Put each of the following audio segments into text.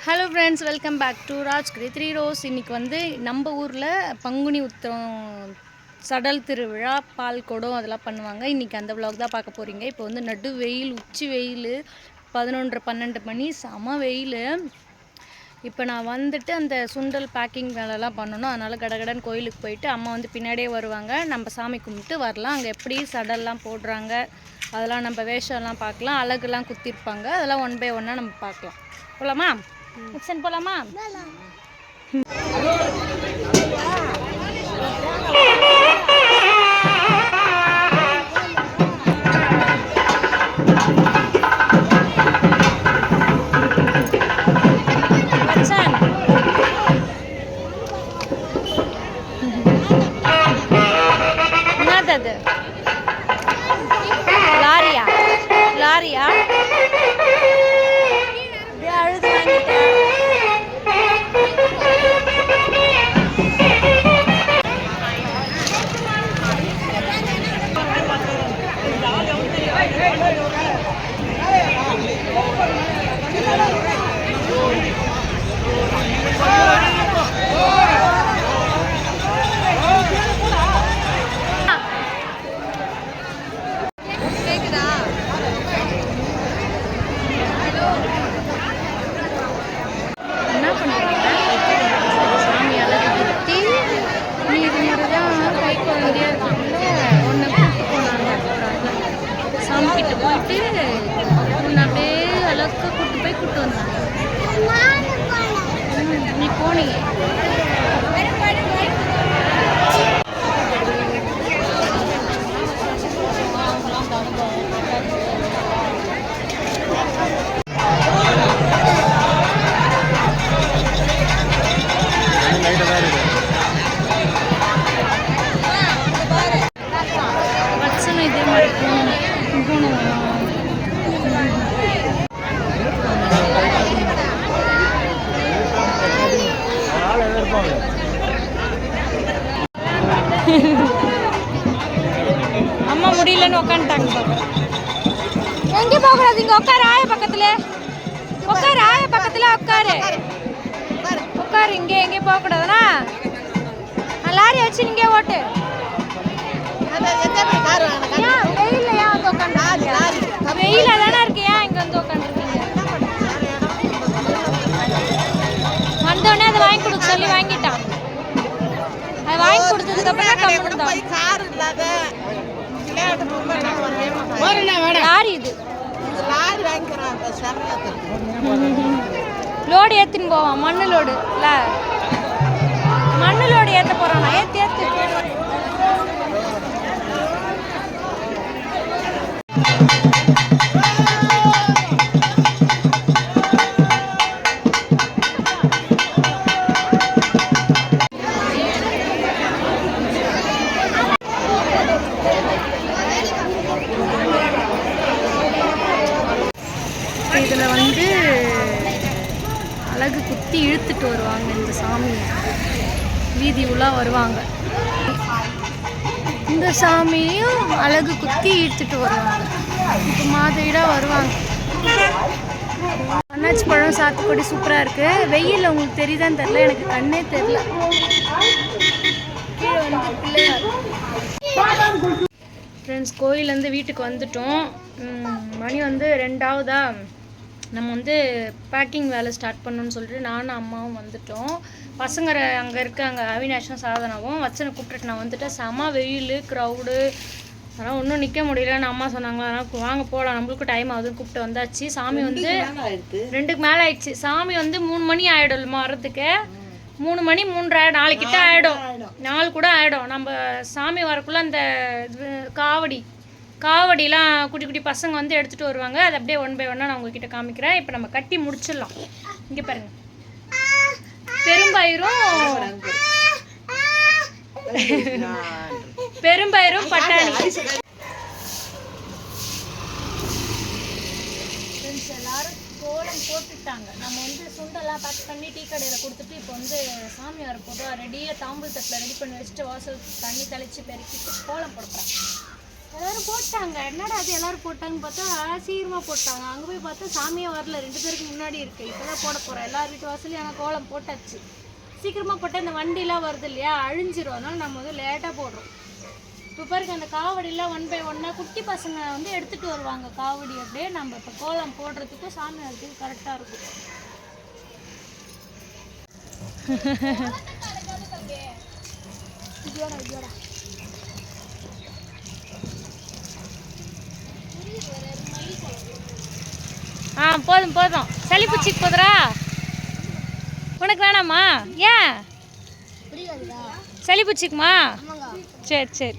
Hello friends, welcome back to Rajgiri 3 rose. இன்றைக்கி வந்து நம்ம ஊரில் பங்குனி உத்திரம் சடல் திருவிழா, பால் குடம் அதெல்லாம் பண்ணுவாங்க. இன்றைக்கி அந்த விலாக் தான் பார்க்க போகிறீங்க. இப்போ வந்து நடு வெயில், உச்சி வெயில், 11:30-12 மணி, செம வெயில். இப்போ நான் வந்துட்டு அந்த சுண்டல் பேக்கிங் வேலைலாம் பண்ணணும். அதனால் கடகடன் கோயிலுக்கு போயிட்டு அம்மா வந்து பின்னாடியே வருவாங்க. நம்ம சாமி கும்பிட்டு வரலாம். அங்கே எப்படி சடல்லாம் போடுறாங்க, அதெல்லாம் நம்ம வேஷம்லாம் பார்க்கலாம். அழகுலாம் குத்திருப்பாங்க. அதெல்லாம் ஒன் பை ஒன்னாக நம்ம பார்க்கலாம். போகலாமா? மிக்சன் போகலாமா? என்னது லாரியா? லாரியா? அழுது வாங்கிட்டேன். போயிட்டு உன்னை அப்படியே அளவுக்கு கூட்டு போய் கூட்டு வந்தாங்க. நீ போனீங்க. வச்சனும் இதே மாதிரி போகணும். அம்மா முடியலன்னு உட்காந்துட்டாங்க. எங்கே போகக்கூடாது, இங்கே உட்காரு. ஆய பக்கத்துல உட்காரு, ஆய பக்கத்துல உட்காரு உட்காரு. இங்கே எங்கேயும் போகக்கூடாதுண்ணா. லாரி வச்சு இங்கே ஓட்டு. வெயில்ல ஏன் வந்து உட்காந்து? வெயில தானே இருக்கு, ஏன் இங்கே வந்து உட்காந்துருக்கீங்க? வந்தோடனே அதை வாங்கி கொடுக்க சொல்லி வாங்கிட்டான். அது வாங்கி கொடுத்ததுக்கு அப்புறம் லாரி இது லோடு ஏற்றின்னு போவான். மண்ணு லோடு இல்லை, மண்ணு லோடு ஏற்ற போகிறான். ஏற்றி இதில் வந்து அழகு குத்தி இழுத்துட்டு வருவாங்க. இந்த சாமியை வீதி உலா வருவாங்க. இந்த சாமியையும் அழகு குத்தி இழுத்துட்டு வருவாங்க. இப்போ மாதவிடாக வருவாங்க. அன்னாச்சி பழம், சாத்துக்குடி சூப்பராக இருக்குது. வெயில் உங்களுக்கு தெரியுதான்னு தெரில, எனக்கு கண்ணே தெரில. கீழே வந்து பிள்ளையார். ஃப்ரெண்ட்ஸ், கோயிலேருந்து வீட்டுக்கு வந்துட்டோம். மணி வந்து 2ஆவதா. நம்ம வந்து பேக்கிங் வேலை ஸ்டார்ட் பண்ணணும்னு சொல்லிட்டு நானும் அம்மாவும் வந்துட்டோம். பசங்க அங்கே இருக்காங்க, அவினாஷும் சாதனாவும். வச்சனை கூப்பிட்டுட்டு நான் வந்துட்டேன். செம வெயில், க்ரௌடு, அதனால் ஒன்றும் நிற்க முடியலன்னு அம்மா சொன்னாங்களா. அதனால் வாங்க போகலாம், நம்மளுக்கும் டைம் ஆகுதுன்னு கூப்பிட்டு வந்தாச்சு. சாமி வந்து 2க்கு மேலே ஆயிடுச்சு. சாமி வந்து 3 மணி ஆகிடும் வரத்துக்கு. 3 மணி 3:30 4 கிட்ட ஆகிடும், 4 கூட ஆகிடும். நம்ம சாமி வரக்குள்ளே அந்த காவடிலாம் குட்டி குட்டி பசங்க வந்து எடுத்துகிட்டு வருவாங்க. அது அப்படியே ஒன் பை ஒன்னாக நான் உங்ககிட்ட காமிக்கிறேன். இப்போ நம்ம கட்டி முடிச்சிடலாம். இங்கே பாருங்கள், பெரும்பயிரும் பட்டாணி. எல்லாரும் கோலம் போட்டுட்டாங்க. நம்ம வந்து சுண்டெல்லாம் பேக் பண்ணி டீ கடையில் கொடுத்துட்டு இப்போ வந்து சாமி வர போதும் ரெடியாக தாம்பூல் தட்டில் ரெடி பண்ணி வச்சுட்டு வாசல் தண்ணி தெளித்து பெருக்கிட்டு கோலம் போடுறேன். எல்லாரும் போட்டாங்க. என்னடா அது எல்லாரும் போட்டாங்கன்னு பார்த்தா சீக்கிரமாக போட்டாங்க. அங்கே போய் பார்த்தா சாமியே வரல, 2 பேருக்கு முன்னாடி இருக்குது. இப்போ தான் போட போகிறோம். எல்லார் வீட்டு வாசலையும் ஆனால் கோலம் போட்டாச்சு. சீக்கிரமாக போட்டால் இந்த வண்டிலாம் வருது இல்லையா, அழிஞ்சிரும். அதனால் நம்ம வந்து லேட்டாக போடுறோம். இப்போ பாருங்க, அந்த காவடிலாம் 1 by 1 குட்டி பசங்க வந்து எடுத்துகிட்டு வருவாங்க காவடி. அப்படியே நம்ம இப்போ கோலம் போடுறதுக்கும் சாமி வரதுக்கும் கரெக்டாக இருக்கும். போதும் போதும், சளி பிடிச்சிக்கு போதுரா. உனக்கு வேணாமா? ஏன் சளி பிடிச்சிக்குமா? சரி சரி.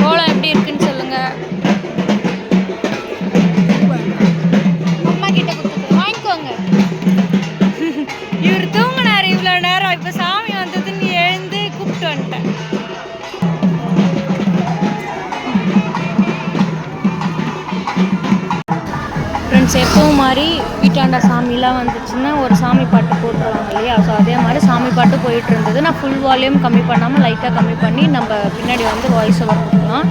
கோலம் எப்படி இருக்குன்னு சொல்லுங்க. அம்மா கிட்ட கொடுத்துட்டு வாங்கிக்கோங்க. இவர் தூங்கினார் இவ்வளோ நேரம். இப்போ சாமி வந்ததுன்னு எழுந்து கூப்பிட்டு வந்துட்டேன். ஃப்ரெண்ட்ஸ், எப்பவும் மாதிரி வீட்டாண்ட சாமிலாம் வந்துச்சுன்னா ஒரு சாமி பாட்டு போட்டுருவாங்க இல்லையா? ஸோ அதே மாதிரி சாமி பாட்டு போயிட்டு இருந்தது. நான் ஃபுல் வால்யூம் கம்மி பண்ணாமல் லைட்டாக கம்மி பண்ணி நம்ம பின்னாடி வந்து வாய்ஸ் ஓவர் கொடுக்கலாம்.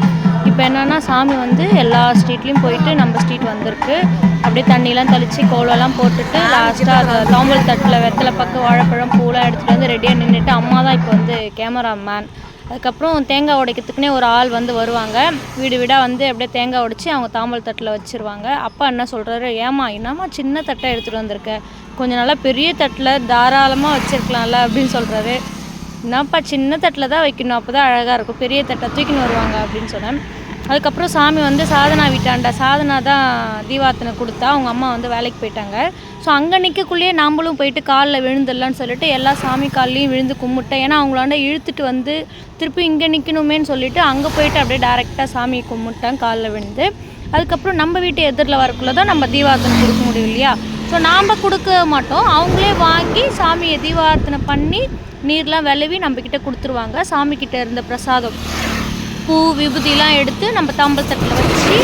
இப்போ என்னென்னா சாமி வந்து எல்லா ஸ்ட்ரீட்லேயும் போயிட்டு நம்ம ஸ்ட்ரீட் வந்திருக்கு. அப்படியே தண்ணிலாம் தெளித்து கோலம்லாம் போட்டுட்டு லாஸ்ட்டாக அதை தாம்பல் தட்டில் வெத்தலை பக்கம் வாழைப்பழம் பூலாம் எடுத்துகிட்டு வந்து ரெடியாக நின்றுட்டு அம்மா தான் இப்போ வந்து கேமராமேன். அதுக்கப்புறம் தேங்காய் உடைக்கிறதுக்குனே ஒரு ஆள் வந்து வருவாங்க. வீடு வீடாக வந்து அப்படியே தேங்காய் உடைச்சி அவங்க தாம்பல் தட்டில் வச்சுருவாங்க. அப்பா என்ன சொல்கிறாரு, ஏமா என்னம்மா சின்ன தட்டை எடுத்துகிட்டு வந்திருக்க, கொஞ்சம் நல்லா பெரிய தட்டில் தாராளமாக வச்சுருக்கலாம்ல அப்படின்னு சொல்கிறாரு. என்னப்பா சின்ன தட்டில் தான் வைக்கணும், அப்போ தான் அழகாக இருக்கும், பெரிய தட்டை தூக்கின்னு வருவாங்க அப்படின்னு சொன்னேன். அதுக்கப்புறம் சாமி வந்து சாதனா வீட்டாண்ட சாதனா தான் தீபார்த்தனை கொடுத்தா. அவங்க அம்மா வந்து வேலைக்கு போயிட்டாங்க. ஸோ அங்கே நிற்கக்குள்ளேயே நாம்பளும் போயிட்டு காலில் விழுந்துடலான்னு சொல்லிட்டு எல்லா சாமி கால்லையும் விழுந்து கும்பிட்டேன். ஏன்னா அவங்களாண்ட இழுத்துட்டு வந்து திருப்பி இங்கே நிற்கணுமேன்னு சொல்லிட்டு அங்கே போயிட்டு அப்படியே டேரெக்டாக சாமி கும்பிட்டேன் காலில் விழுந்து. அதுக்கப்புறம் நம்ம வீட்டு எதிரில் வரக்குள்ள தான் நம்ம தீபார்த்தனை கொடுக்க முடியும் இல்லையா? ஸோ நாம் கொடுக்க மாட்டோம், அவங்களே வாங்கி சாமியை தீபார்த்தனை பண்ணி நீர்லாம் விளைவி நம்மக்கிட்ட கொடுத்துருவாங்க. சாமிக்கிட்ட இருந்த பிரசாதம் பூ விபூதிலாம் எடுத்து நம்ம தாம்பல் தட்டில் வச்சு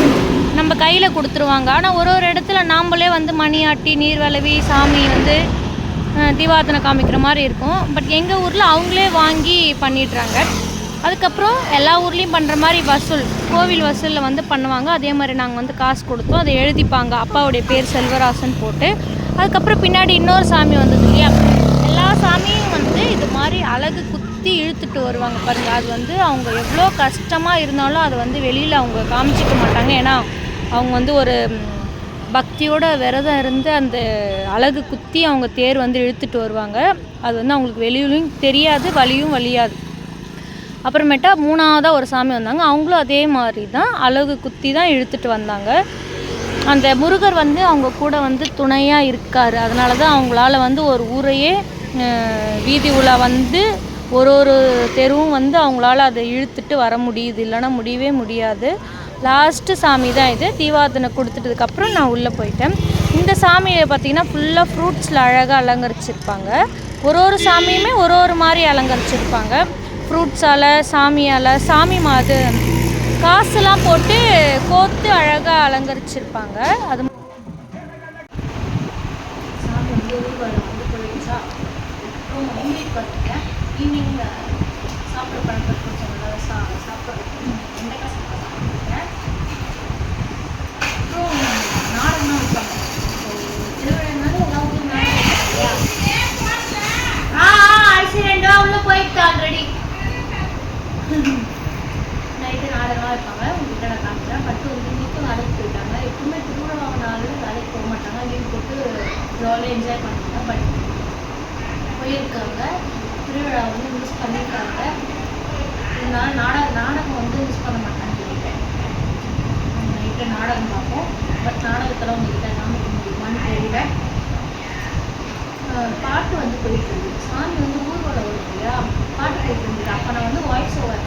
நம்ம கையில் கொடுத்துருவாங்க. ஆனால் ஒரு இடத்துல நாம்ளே வந்து மணியாட்டி நீர் விளைவி சாமி வந்து தீபார்த்தனை காமிக்கிற மாதிரி இருக்கும். பட் எங்கள் ஊரில் அவங்களே வாங்கி பண்ணிடுறாங்க. அதுக்கப்புறம் எல்லா ஊர்லேயும் பண்ணுற மாதிரி வசூல், கோவில் வசூலில் வந்து பண்ணுவாங்க. அதே மாதிரி நாங்கள் வந்து காசு கொடுத்தோம், அதை எழுதிப்பாங்க அப்பாவுடைய பேர் செல்வராசன் போட்டு. அதுக்கப்புறம் பின்னாடி இன்னொரு சாமி வந்தது இல்லையா, எல்லா சாமியும் வந்து இது மாதிரி அழகு குத்தி இழுத்துட்டு வருவாங்க பாருங்கள். அது வந்து அவங்க எவ்வளோ கஷ்டமாக இருந்தாலும் அதை வந்து வெளியில் அவங்க காமிச்சிக்க மாட்டாங்க. ஏன்னா அவங்க வந்து ஒரு பக்தியோட விரதம் இருந்து அந்த அழகு குத்தி அவங்க தேர் வந்து இழுத்துட்டு வருவாங்க. அது வந்து அவங்களுக்கு வெளியிலையும் தெரியாது, வலியும் வலியாது. அப்புறமேட்டா 3ஆவதாக ஒரு சாமி வந்தாங்க. அவங்களும் அதே மாதிரி தான் அழகு குத்தி தான் இழுத்துட்டு வந்தாங்க. அந்த முருகர் வந்து அவங்க கூட வந்து துணையாக இருக்கார். அதனால தான் அவங்களால வந்து ஒரு ஊரையே வீதி உலா வந்து ஒரு தெருவும் வந்து அவங்களால அதை இழுத்துட்டு வர முடியுது, இல்லைன்னா முடியவே முடியாது. லாஸ்ட்டு சாமி தான் இது. தீபார்த்தனை கொடுத்துட்டதுக்கப்புறம் நான் உள்ளே போயிட்டேன். இந்த சாமியை பார்த்திங்கன்னா ஃபுல்லாக ஃப்ரூட்ஸில் அழகாக அலங்கரிச்சிருப்பாங்க. ஒரு சாமியுமே ஒரு மாதிரி அலங்கரிச்சிருப்பாங்க. ஃப்ரூட்ஸால், சாமியால், சாமி மாது காசுலாம் போட்டு கோத்து அழகாக அலங்கரிச்சிருப்பாங்க. அது சாமி வந்து ஊர்வலம் வந்து போயிடுச்சா. அப்புறம் ஈவினிங் பார்த்துட்டேன். ஈவினிங் சாப்பிட்ற பழக்கம் கொஞ்சம் சாப்பிட்றதுக்கு வெண்டைக்காய் சாப்பிட்றேன். அப்புறம் நாடகம் வைப்பாங்க. திருவிழானாலும் எல்லா ஊரும் நாடகம் இல்லையா? அரிசி 2 ரூபா உள்ள போயிட்டு ஆல்ரெடி நைட்டு நாடகமாக வைப்பாங்க. உங்ககிட்ட நான் காமிக்கிறேன். பட்டு வந்து இன்னைக்கும் வேலைக்கு போயிட்டாங்க. எப்பவுமே திருவிழா நாளில் வேலைக்கு போக மாட்டாங்க, லீவ் போட்டு ஜாலியாக என்ஜாய் பண்ணுவாங்க. பட் போயிருக்காங்க, திருவிழா வந்து மிஸ் பண்ணியிருக்காங்க. இதனால நாடகம் வந்து மிஸ் பண்ண மாட்டாங்கன்னு சொல்லிட்டேன். நைட்டு நாடகம் பார்ப்போம். பட் நாடகத்தில் உங்ககிட்ட காமிக்க முடியுமான்னு தெரியல. பாட்டு வந்து போயிட்டு இருந்தது. சாமி வந்து ஊர்வலம் வரும் இல்லையா, பாட்டு போயிட்டு இருந்தது. அப்போ நான் வந்து வாய்ஸ் ஓவர்